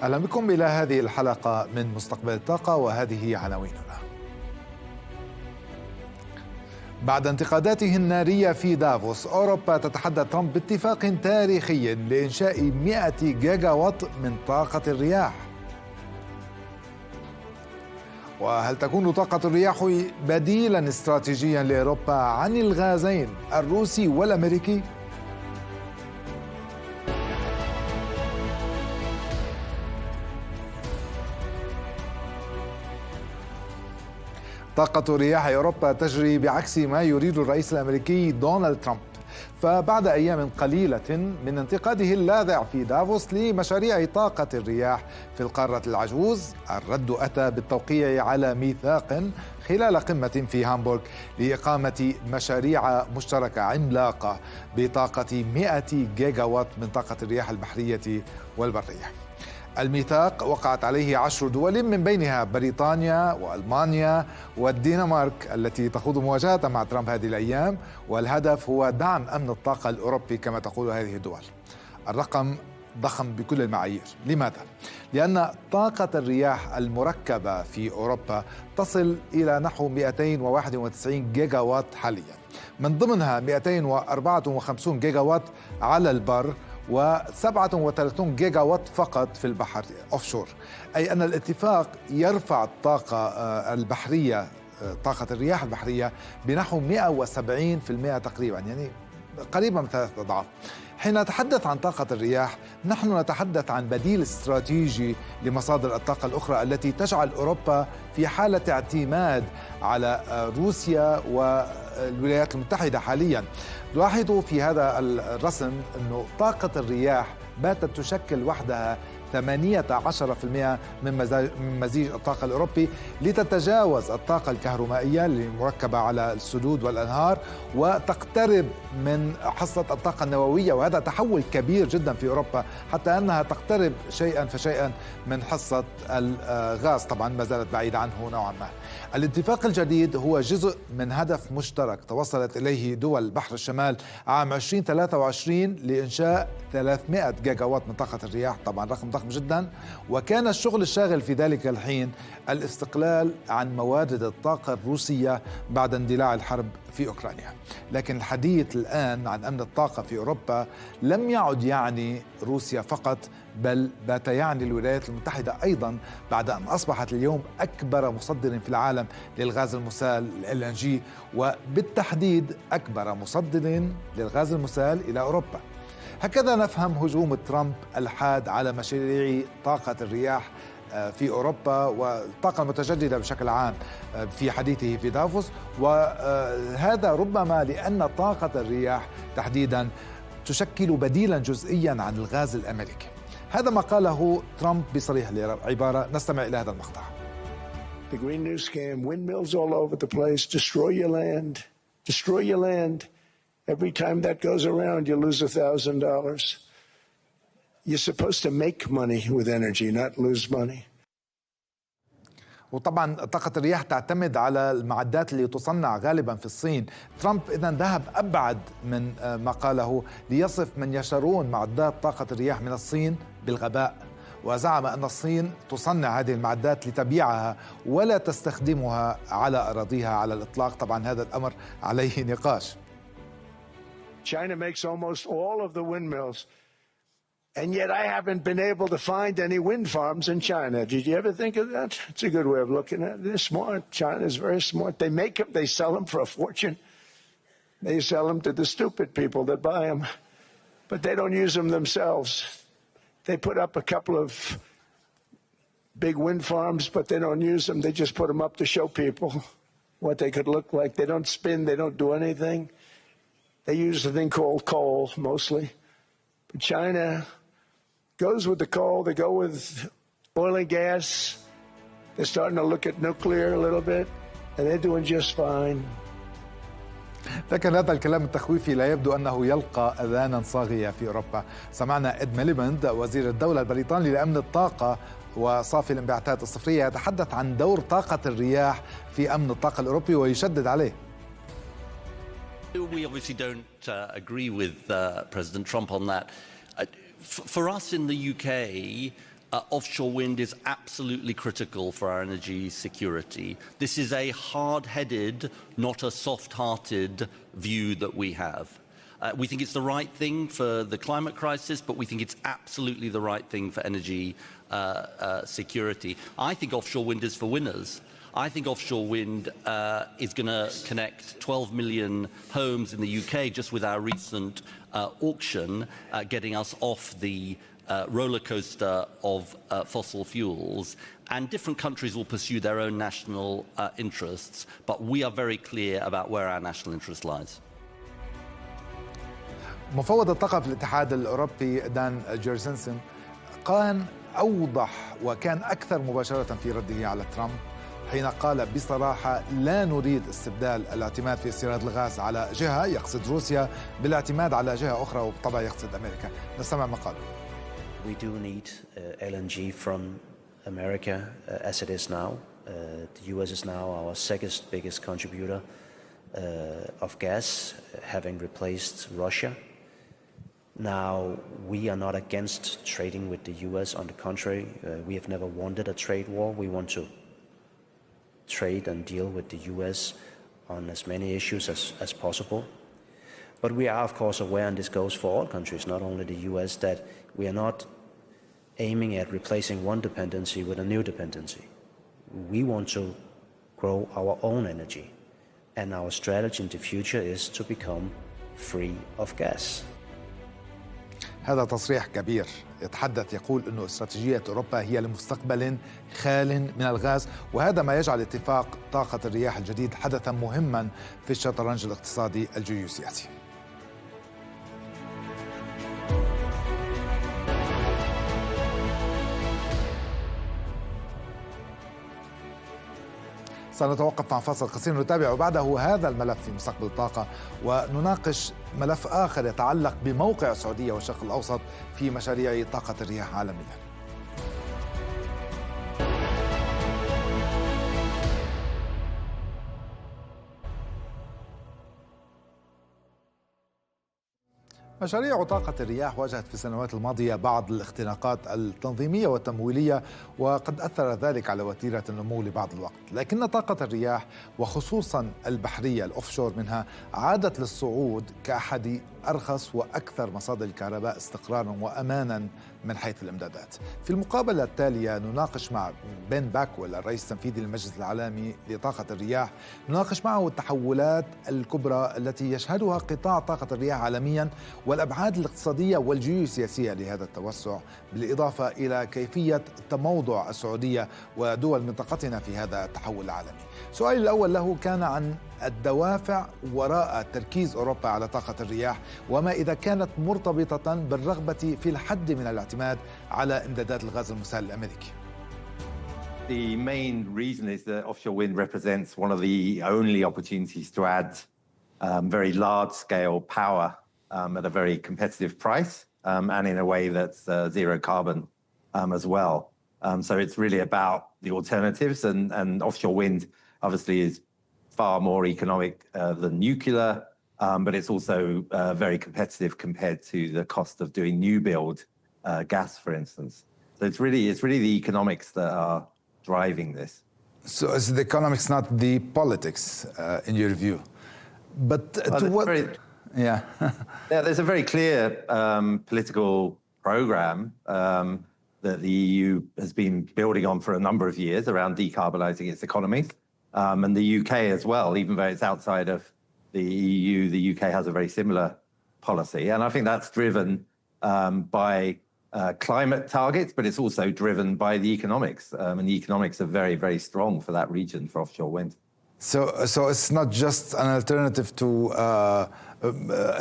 أهلا بكم إلى هذه الحلقة من مستقبل الطاقة، وهذه عناويننا. بعد انتقاداته النارية في دافوس، أوروبا تتحدى ترمب باتفاق تاريخي لإنشاء 100 جيجا وات من طاقة الرياح. وهل تكون طاقة الرياح بديلا استراتيجيا لأوروبا عن الغازين الروسي والأميركي؟ طاقة رياح أوروبا تجري بعكس ما يريد الرئيس الأمريكي دونالد ترمب. فبعد أيام قليلة من انتقاده اللاذع في دافوس لمشاريع طاقة الرياح في القارة العجوز، الرد أتى بالتوقيع على ميثاق خلال قمة في هامبورغ لإقامة مشاريع مشتركة عملاقة بطاقة 100 جيجا وات من طاقة الرياح البحرية والبرية. الميثاق وقعت عليه 10 دول من بينها بريطانيا وألمانيا والدنمارك التي تخوض مواجهة مع ترامب هذه الأيام، والهدف هو دعم أمن الطاقة الأوروبي كما تقول هذه الدول. الرقم ضخم بكل المعايير. لماذا؟ لأن طاقة الرياح المركبة في أوروبا تصل إلى نحو 291 جيجا وات حاليا، من ضمنها 254 جيجا وات على البر و37 جيجا وات فقط في البحر أوفشور، أي أن الاتفاق يرفع الطاقة البحرية، طاقة الرياح البحرية بنحو 170% تقريبا، يعني قريبا من 3 أضعاف. حين نتحدث عن طاقة الرياح نحن نتحدث عن بديل استراتيجي لمصادر الطاقة الأخرى التي تجعل أوروبا في حالة اعتماد على روسيا والولايات المتحدة حاليا. لاحظوا في هذا الرسم أنه طاقة الرياح باتت تشكل وحدها 18% من مزيج الطاقة الأوروبي، لتتجاوز الطاقة الكهرومائية المركبة على السدود والأنهار وتقترب من حصة الطاقة النووية، وهذا تحول كبير جدا في أوروبا حتى أنها تقترب شيئا فشيئا من حصة الغاز، طبعا ما زالت بعيدة عنه نوعا ما. الاتفاق الجديد هو جزء من هدف مشترك توصلت إليه دول بحر الشمال عام 2023 لإنشاء 300 جيجا وات من طاقة الرياح، طبعا رقم ضخم جدا. وكان الشغل الشاغل في ذلك الحين الاستقلال عن موارد الطاقة الروسية بعد اندلاع الحرب في أوكرانيا. لكن الحديث الآن عن أمن الطاقة في أوروبا لم يعد يعني روسيا فقط، بل بات يعني الولايات المتحدة أيضا، بعد أن أصبحت اليوم أكبر مصدر في العالم للغاز المسال LNG، وبالتحديد أكبر مصدر للغاز المسال إلى أوروبا. هكذا نفهم هجوم ترامب الحاد على مشاريع طاقة الرياح في أوروبا والطاقة المتجددة بشكل عام في حديثه في دافوس، وهذا ربما لأن طاقة الرياح تحديدا تشكل بديلا جزئيا عن الغاز الأمريكي. هذا ما قاله ترامب بصريح العبارة. نستمع إلى هذا المقطع. The green new scam, windmills all over the place, destroy your land, destroy your land. Every time that goes around, you lose $1,000. You're supposed to make money with energy, not lose money. وطبعا طاقة الرياح تعتمد على المعدات اللي تصنع غالبا في الصين. ترامب إذن ذهب أبعد من ما قاله ليصف من يشترون معدات طاقة الرياح من الصين بالغباء، وزعم أن الصين تصنع هذه المعدات لتبيعها ولا تستخدمها على أراضيها على الإطلاق. طبعا هذا الأمر عليه نقاش. China makes almost all of the windmills, and yet I haven't been able to find any wind farms in China. Did you ever think of that? It's a good way of looking at it. They're smart. China is very smart. They make them, they sell them for a fortune. They sell them to the stupid people that buy them, but they don't use them themselves. They put up a couple of big wind farms, but they don't use them. They just put them up to show people what they could look like. They don't spin. They don't do anything. They use a thing called coal mostly. But China goes with the coal. They go with oil and gas. They're starting to look at nuclear a little bit, and they're doing just fine. لكن هذا الكلام التخويفي لا يبدو أنه يلقى أذانا صاغية في أوروبا. سمعنا إد ميليبند وزير الدولة البريطاني لأمن الطاقة وصافي الانبعاثات الصفرية يتحدث عن دور طاقة الرياح في أمن الطاقة الأوروبي ويشدد عليه. We obviously don't agree with President Trump on that. For us in the UK, Offshore wind is absolutely critical for our energy security. This is a hard-headed, not a soft-hearted view that we have. We think it's the right thing for the climate crisis, but we think it's absolutely the right thing for energy security. I think offshore wind is for winners. I think offshore wind is going to connect 12 million homes in the UK just with our recent auction, getting us off the roller coaster of fossil fuels. And different countries will pursue their own national interests, but we are very clear about where our national interest lies. مفوض الطاقة في الاتحاد الأوروبي دان جيرسنسن كان أوضح وكان أكثر مباشرة في رده على ترمب حين قال بصراحة لا نريد استبدال الاعتماد في استيراد الغاز على جهة، يقصد روسيا، بالاعتماد على جهة أخرى وبالطبع يقصد أمريكا. نستمع ما قاله. We do need LNG from America as it is now. The US is now our second biggest contributor of gas, having replaced Russia. Now, we are not against trading with the US. On the contrary, we have never wanted a trade war. We want to trade and deal with the US on as many issues as possible. But we are, of course, aware, and this goes for all countries, not only the US, that we are not aiming at replacing one dependency with a new dependency. We want to grow our own energy, and our strategy in the future is to become free of gas. هذا تصريح كبير يتحدث، يقول أنه استراتيجية أوروبا هي لمستقبل خال من الغاز، وهذا ما يجعل اتفاق طاقة الرياح الجديد حدثا مهما في الشطرنج الاقتصادي الجيوسياسي. سنتوقف مع فاصل قصير نتابع بعده هذا الملف في مستقبل الطاقة، ونناقش ملف آخر يتعلق بموقع السعودية والشرق الأوسط في مشاريع طاقة الرياح عالميا. مشاريع طاقة الرياح واجهت في السنوات الماضية بعض الاختناقات التنظيمية والتمويلية، وقد أثر ذلك على وتيرة النمو لبعض الوقت، لكن طاقة الرياح وخصوصا البحرية الأوفشور منها عادت للصعود كأحد أرخص وأكثر مصادر الكهرباء استقرارا وأمانا من حيث الإمدادات. في المقابلة التالية نناقش مع بن باكويل الرئيس التنفيذي للمجلس العالمي لطاقة الرياح، نناقش معه التحولات الكبرى التي يشهدها قطاع طاقة الرياح عالميا والأبعاد الاقتصادية والجيوسياسية لهذا التوسع، بالإضافة إلى كيفية تموضع السعودية ودول منطقتنا في هذا التحول العالمي. سؤالي الأول له كان عن الدوافع وراء تركيز أوروبا على طاقة الرياح، وما إذا كانت مرتبطة بالرغبة في الحد من الاعتماد على إمدادات الغاز المسال الأمريكي. The main reason is that offshore wind represents one of the only opportunities to add very large-scale power at a very competitive price and in a way that's zero carbon as well. So it's really about the alternatives, and offshore wind obviously is far more economic than nuclear, but it's also very competitive compared to the cost of doing new build gas, for instance. So it's really the economics that are driving this. So is the economics not the politics in your view? But to what? Yeah. Yeah, there's a very clear political program that the EU has been building on for a number of years around decarbonising its economy. And the UK as well, even though it's outside of the EU, the UK has a very similar policy. And I think that's driven by climate targets, but it's also driven by the economics. And the economics are very, very strong for that region for offshore wind. So it's not just an alternative to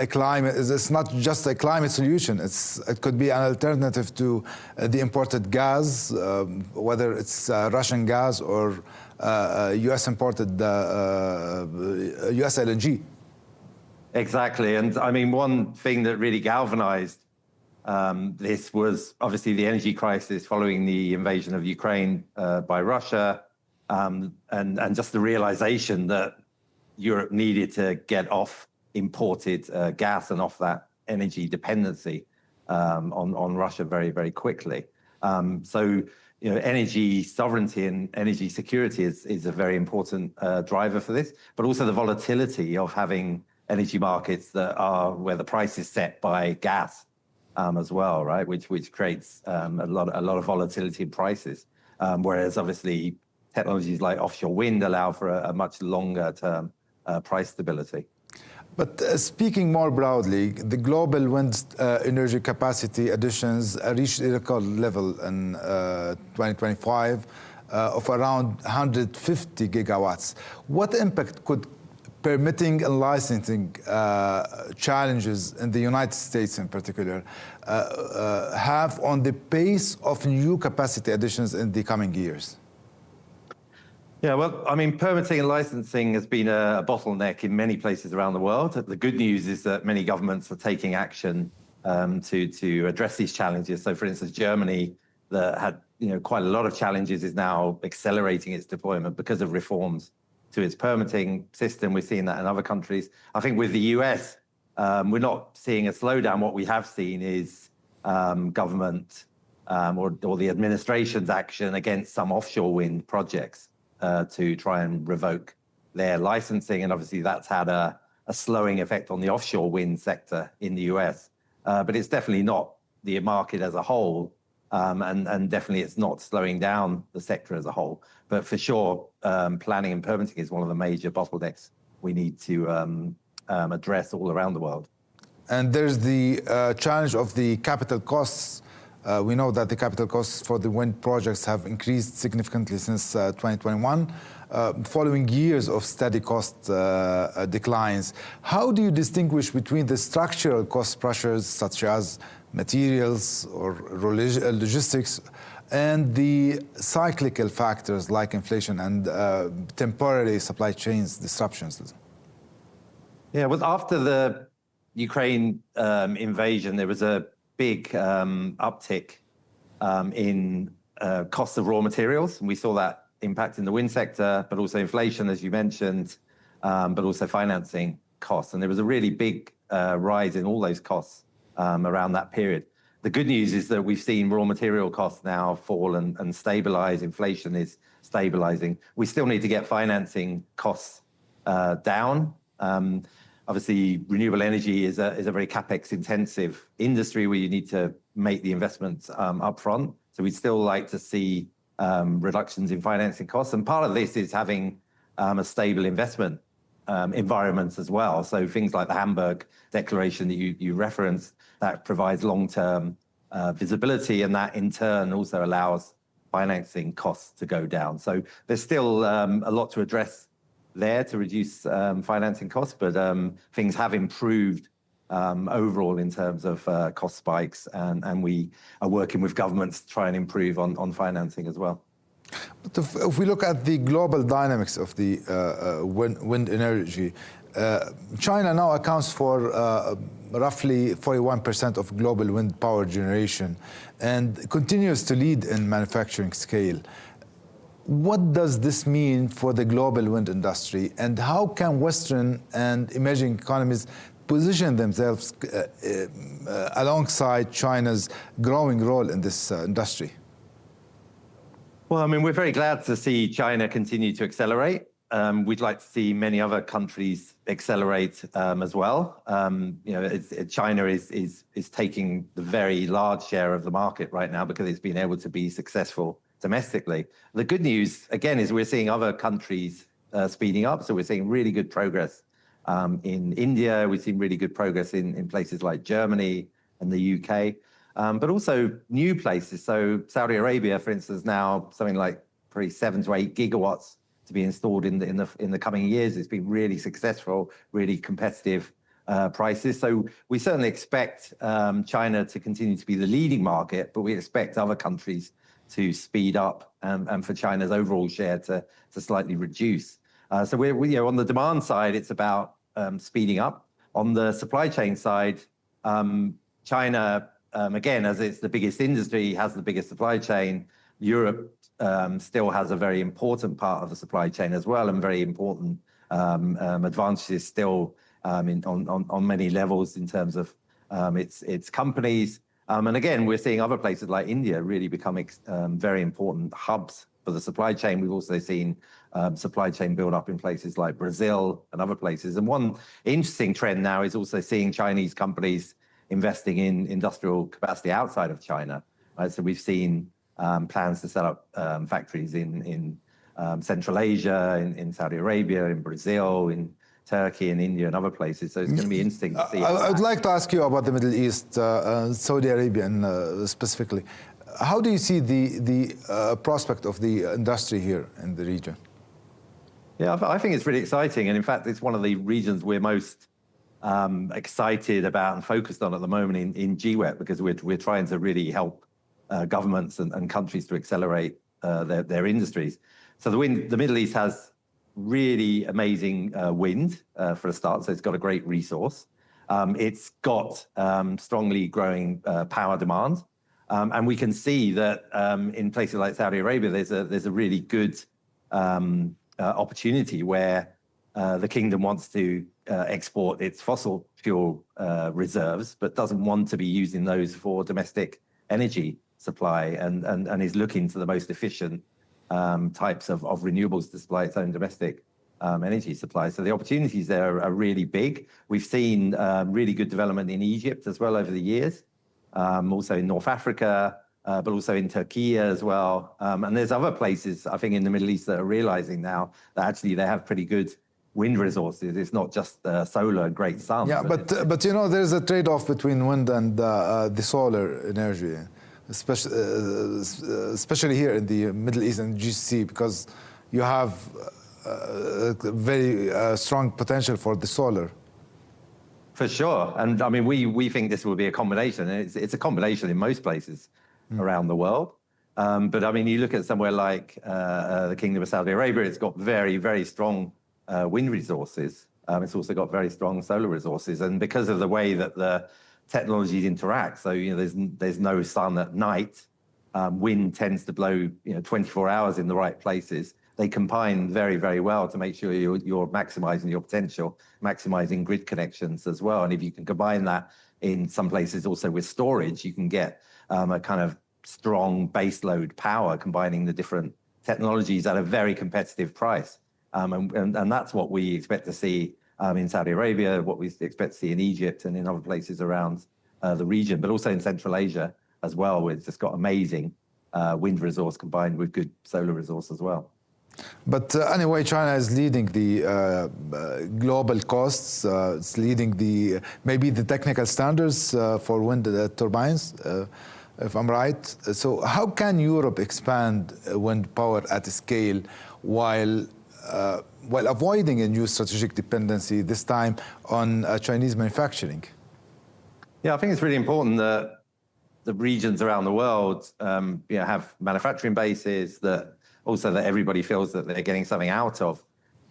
a climate. It's not just a climate solution. It could be an alternative to the imported gas, whether it's Russian gas or U.S. imported U.S. LNG. Exactly, and I mean one thing that really galvanized this was obviously the energy crisis following the invasion of Ukraine by Russia. And just the realization that Europe needed to get off imported gas and off that energy dependency on Russia very, very quickly. So, energy sovereignty and energy security is a very important driver for this, but also the volatility of having energy markets that are where the price is set by gas as well, right? Which creates a lot of volatility in prices. Whereas obviously technologies like offshore wind allow for a much longer term price stability. But speaking more broadly, the global wind energy capacity additions reached a record level in 2025 of around 150 gigawatts. What impact could permitting and licensing challenges in the United States in particular have on the pace of new capacity additions in the coming years? Yeah, well, I mean, permitting and licensing has been a bottleneck in many places around the world. The good news is that many governments are taking action to address these challenges. So, for instance, Germany, that had quite a lot of challenges, is now accelerating its deployment because of reforms to its permitting system. We're seeing that in other countries. I think with the US, we're not seeing a slowdown. What we have seen is government or the administration's action against some offshore wind projects to try and revoke their licensing. And obviously that's had a slowing effect on the offshore wind sector in the US. But it's definitely not the market as a whole. And definitely it's not slowing down the sector as a whole. But for sure, planning and permitting is one of the major bottlenecks we need to address all around the world. And there's the challenge of the capital costs. We know that the capital costs for the wind projects have increased significantly since 2021, following years of steady cost declines. How do you distinguish between the structural cost pressures, such as materials or logistics, and the cyclical factors like inflation and temporary supply chains disruptions? Yeah, well, after the Ukraine invasion, there was a big uptick in cost of raw materials. And we saw that impact in the wind sector, but also inflation, as you mentioned, but also financing costs. And there was a really big rise in all those costs around that period. The good news is that we've seen raw material costs now fall and stabilize. Inflation is stabilizing. We still need to get financing costs down. Obviously, renewable energy is a very capex intensive industry where you need to make the investments upfront. So we'd still like to see reductions in financing costs. And part of this is having a stable investment environment as well. So things like the Hamburg Declaration that you referenced, that provides long-term visibility, and that in turn also allows financing costs to go down. So there's still a lot to address there to reduce financing costs, but things have improved overall in terms of cost spikes, and we are working with governments to try and improve on financing as well. But if we look at the global dynamics of the wind energy, China now accounts for roughly 41% of global wind power generation and continues to lead in manufacturing scale. What does this mean for the global wind industry, and how can Western and emerging economies position themselves alongside China's growing role in this industry? Well, I mean, we're very glad to see China continue to accelerate. We'd like to see many other countries accelerate as well. China is taking the very large share of the market right now because it's been able to be successful domestically. The good news, again, is we're seeing other countries speeding up. So we're seeing really good progress in India. We've seen really good progress in places like Germany and the UK. But also new places. So Saudi Arabia, for instance, now something like probably 7 to 8 gigawatts to be installed in the coming years. It's been really successful, really competitive prices. So we certainly expect China to continue to be the leading market, but we expect other countries to speed up and for China's overall share to slightly reduce. So we're on the demand side, it's about speeding up. On the supply chain side, China, again, as it's the biggest industry, has the biggest supply chain. Europe still has a very important part of the supply chain as well, and very important advantages still on many levels in terms of its companies, And again, we're seeing other places like India really become very important hubs for the supply chain. We've also seen supply chain build up in places like Brazil and other places. And one interesting trend now is also seeing Chinese companies investing in industrial capacity outside of China. Right? So we've seen plans to set up factories in Central Asia, in Saudi Arabia, in Brazil, in Turkey and India and other places. So it's going to be interesting to see. I'd like to ask you about the Middle East, Saudi Arabia specifically. How do you see the prospect of the industry here in the region? Yeah, I think it's really exciting. And in fact, it's one of the regions we're most excited about and focused on at the moment in GWEP, because we're trying to really help governments and countries to accelerate their industries. So the Middle East has really amazing wind for a start. So it's got a great resource. It's got strongly growing power demand. And we can see that in places like Saudi Arabia, there's a really good opportunity where the kingdom wants to export its fossil fuel reserves, but doesn't want to be using those for domestic energy supply, and is looking to the most efficient types of renewables to supply its own domestic energy supply. So the opportunities there are really big. We've seen really good development in Egypt as well over the years, also in North Africa, but also in Turkey as well. And there's other places, I think, in the Middle East that are realizing now that actually they have pretty good wind resources. It's not just solar and great sun. Yeah, but you know, there's a trade-off between wind and the solar energy, especially here in the Middle East and GCC, because you have very strong potential for the solar. For sure. And I mean, we think this will be a combination. It's a combination in most places around the world. But I mean, you look at somewhere like the Kingdom of Saudi Arabia, it's got very, very strong wind resources. It's also got very strong solar resources. And because of the way that the technologies interact, so, you know, there's no sun at night, wind tends to blow, 24 hours in the right places. They combine very, very well to make sure you're maximizing your potential, maximizing grid connections as well. And if you can combine that in some places also with storage, you can get a kind of strong baseload power, combining the different technologies at a very competitive price. And that's what we expect to see in Saudi Arabia, what we expect to see in Egypt and in other places around the region, but also in Central Asia as well, where it's just got amazing wind resource combined with good solar resource as well. But anyway, China is leading the global costs. It's leading maybe the technical standards for wind turbines, if I'm right. So how can Europe expand wind power at a scale while avoiding a new strategic dependency, this time on Chinese manufacturing? Yeah, I think it's really important that the regions around the world have manufacturing bases, that everybody feels that they're getting something out of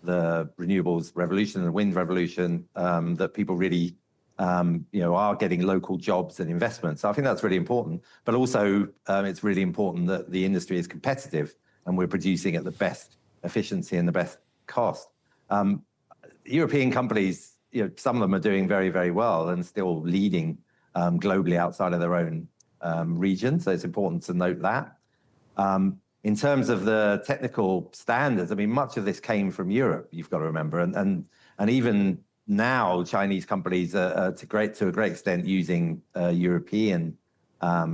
the renewables revolution and the wind revolution, that people really are getting local jobs and investments. So I think that's really important. But also it's really important that the industry is competitive and we're producing at the best efficiency and the best cost. European companies, some of them are doing very, very well and still leading globally outside of their own region. So it's important to note that. In terms of the technical standards, I mean, much of this came from Europe, you've got to remember. And even now, Chinese companies are to a great extent using European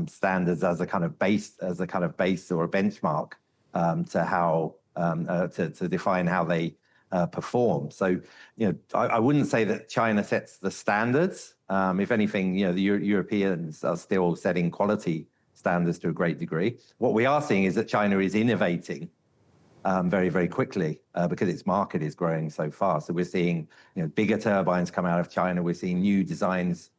standards as a kind of base or a benchmark to how to define how they perform. So, I wouldn't say that China sets the standards. If anything, the Europeans are still setting quality standards to a great degree. What we are seeing is that China is innovating very, very quickly because its market is growing so fast. So we're seeing bigger turbines come out of China. We're seeing new designs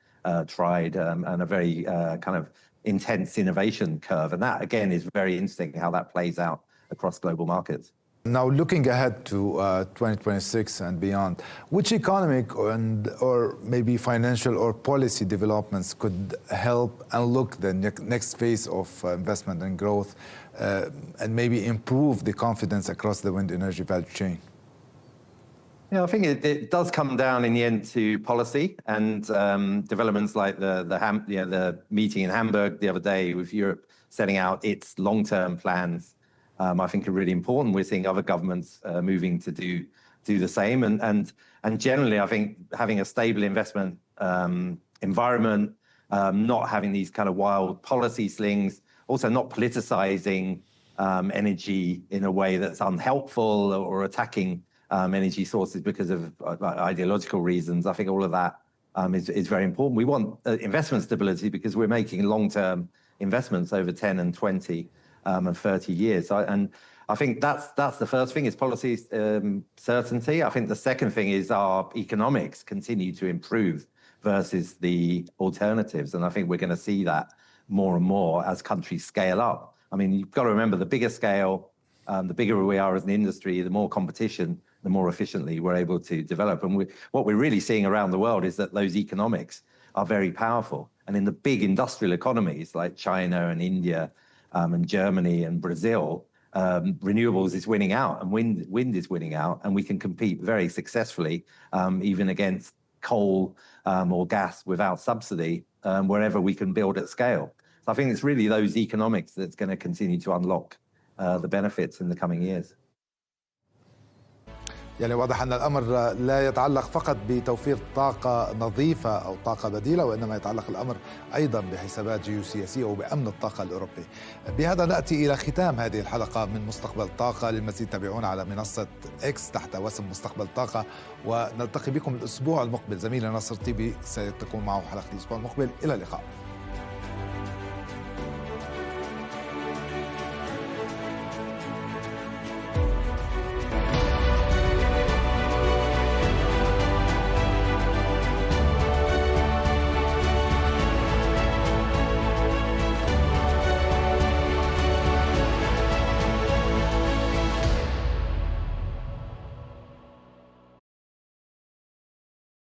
tried and a very kind of intense innovation curve. And that, again, is very interesting how that plays out across global markets. Now, looking ahead to 2026 and beyond, which economic or maybe financial or policy developments could help unlock the next phase of investment and growth and maybe improve the confidence across the wind energy value chain? Yeah, I think it does come down in the end to policy and developments like the meeting in Hamburg the other day with Europe setting out its long-term plans. I think are really important. We're seeing other governments moving to do the same, and generally, I think having a stable investment environment, not having these kind of wild policy slings, also not politicizing energy in a way that's unhelpful or attacking energy sources because of ideological reasons. I think all of that is very important. We want investment stability because we're making long-term investments over 10 and 20 and 30 years. And I think that's the first thing is policy certainty. I think the second thing is our economics continue to improve versus the alternatives. And I think we're going to see that more and more as countries scale up. I mean, you've got to remember the bigger scale, the bigger we are as an industry, the more competition, the more efficiently we're able to develop. And what we're really seeing around the world is that those economics are very powerful. And in the big industrial economies like China and India and Germany and Brazil, renewables is winning out and wind is winning out, and we can compete very successfully even against coal or gas without subsidy wherever we can build at scale. So I think it's really those economics that's going to continue to unlock the benefits in the coming years. يعني واضح أن الأمر لا يتعلق فقط بتوفير طاقة نظيفة أو طاقة بديلة، وإنما يتعلق الأمر أيضا بحسابات جيوسياسية وبأمن الطاقة الأوروبي. بهذا نأتي إلى ختام هذه الحلقة من مستقبل طاقة. للمزيد تابعونا على منصة إكس تحت واسم مستقبل طاقة، ونلتقي بكم الأسبوع المقبل. زميلنا ناصر طيبي سيكون معه حلقة الأسبوع المقبل. إلى اللقاء.